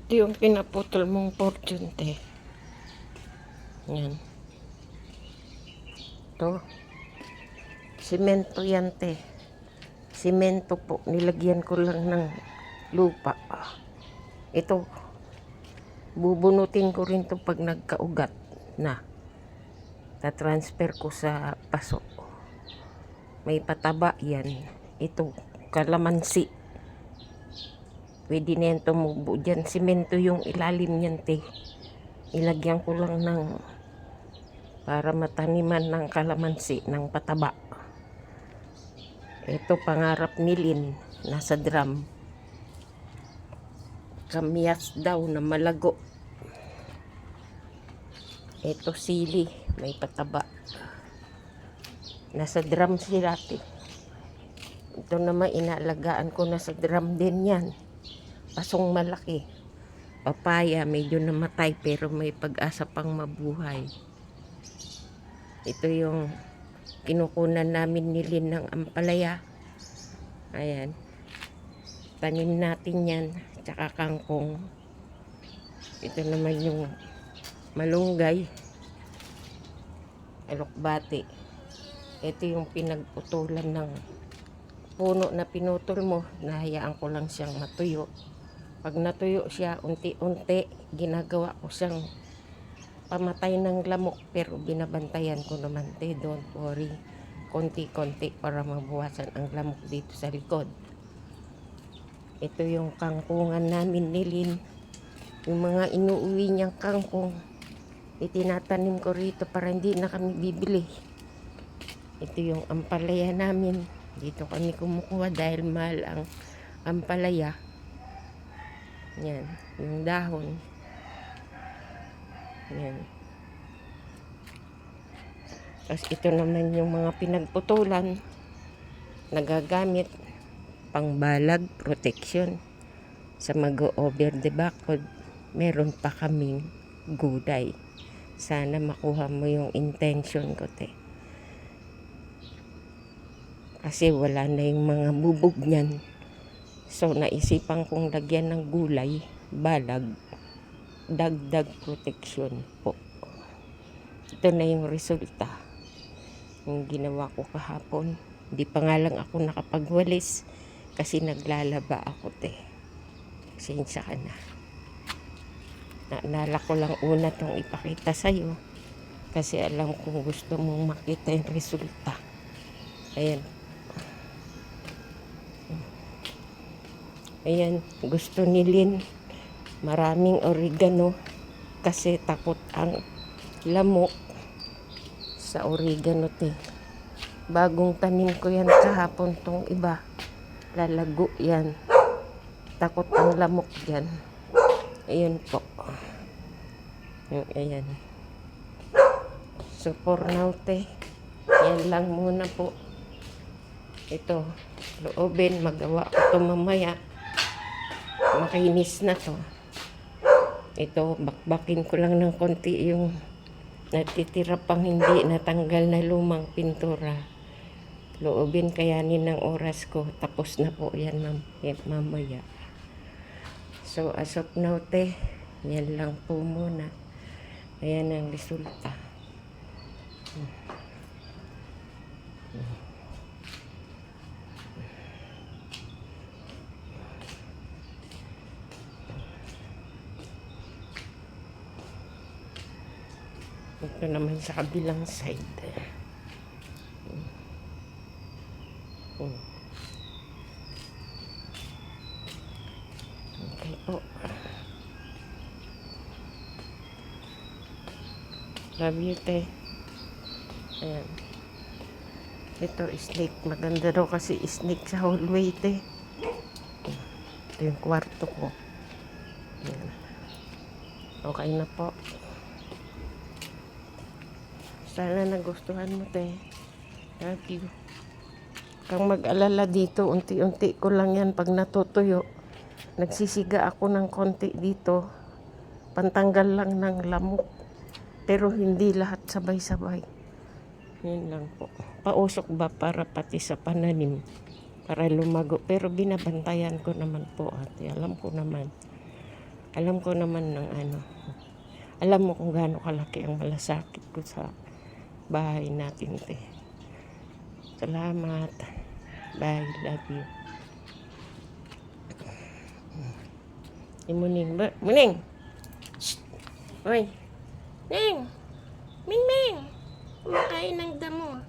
Ito yung pinaputol mong fortune, te. Yan. Ito. Simento yan, te. Simento po. Nilagyan ko lang ng lupa. Ito. Bubunutin ko rin to pag nagkaugat na. Ta-transfer ko sa paso. May pataba yan. Ito. Kalamansi. Pwede na yan tumubo dyan. Simento yung ilalim niyan, te. Ilagyan ko lang ng para mataniman ng kalamansi ng pataba. Ito pangarap ni Lynn. Nasa drum. Kamyas daw na malago. Ito sili. May pataba. Nasa drum sila, te. Ito naman inaalagaan ko. Nasa drum din yan. Pasong malaki. Papaya, medyo namatay pero may pag-asa pang mabuhay. Ito yung kinukunan namin ni Lynn ng ampalaya. Ayan. Tanim natin yan. Tsaka kangkong. Ito naman yung malunggay. Alokbati. Ito yung pinagputulan ng puno na pinutol mo. Nahayaan ko lang siyang matuyo. Pag natuyo siya, unti-unti, ginagawa ko siyang pamatay ng lamok. Pero binabantayan ko naman, te, don't worry. Konti-konti para mabuwasan ang lamok dito sa likod. Ito yung kangkungan namin ni Lynn. Yung mga inuuwi niyang kangkong, itinatanim ko rito para hindi na kami bibili. Ito yung ampalaya namin. Dito kami kumukuha dahil mahal ang ampalaya. Yan, yung dahon. Yan. Tapos ito naman yung mga pinagputulan. Nagagamit pangbalag, protection. Sa mag-over the backward, meron pa kaming gulay. Sana makuha mo yung intention ko, te. Kasi wala na yung mga bubog niyan. So, naisipan kong lagyan ng gulay, balag, dagdag protection po. Ito na yung resulta. Yung ginawa ko kahapon. Hindi pa nga lang ako nakapagwalis kasi naglalaba ako, te. Pasensya ka na. Naalala ko lang una itong ipakita sa'yo kasi alam kong gusto mong makita yung resulta. Ayan. Ayan, gusto ni Lynn maraming oregano kasi takot ang lamok sa oregano, te. Bagong tanim ko yan kahapon tong iba. Lalago yan. Takot ang lamok dyan. Ayan po. Ayan. So for now, te, yan lang muna po. Ito, loobin, magawa ko ito mamaya. Makinis na to. Ito, bakbakin ko lang ng konti yung natitira pang hindi natanggal na lumang pintura. Loobin kayanin ng oras ko. Tapos na po yan mamaya. So as of now, te, yan lang po muna. Ayan ang resulta. Ito naman sa kabilang side. Okay po. Love you, te. Ayan. Ito, snake. Maganda daw kasi snake sa hallway, te. Ito yung kwarto ko. Ayan. Okay na po. Sana nagustuhan mo, te. Love you. Kang mag-alala dito, unti-unti ko lang yan pag natutuyo. Nagsisiga ako ng konti dito. Pantanggal lang ng lamok. Pero hindi lahat sabay-sabay. Yun lang po. Pausok ba para pati sa pananim? Para lumago. Pero binabantayan ko naman po, ate. Alam ko naman. Alam ko naman ng ano. Alam mo kung gaano kalaki ang malasakit ko sa bahay natin, te. Salamat. Bye. Love you. Muning. Muning! Shh! Hoy! Ning! Ming! Kumakain ng damo.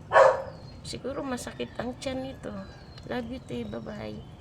Siguro masakit ang tiyan nito. Love you, te. Bye-bye.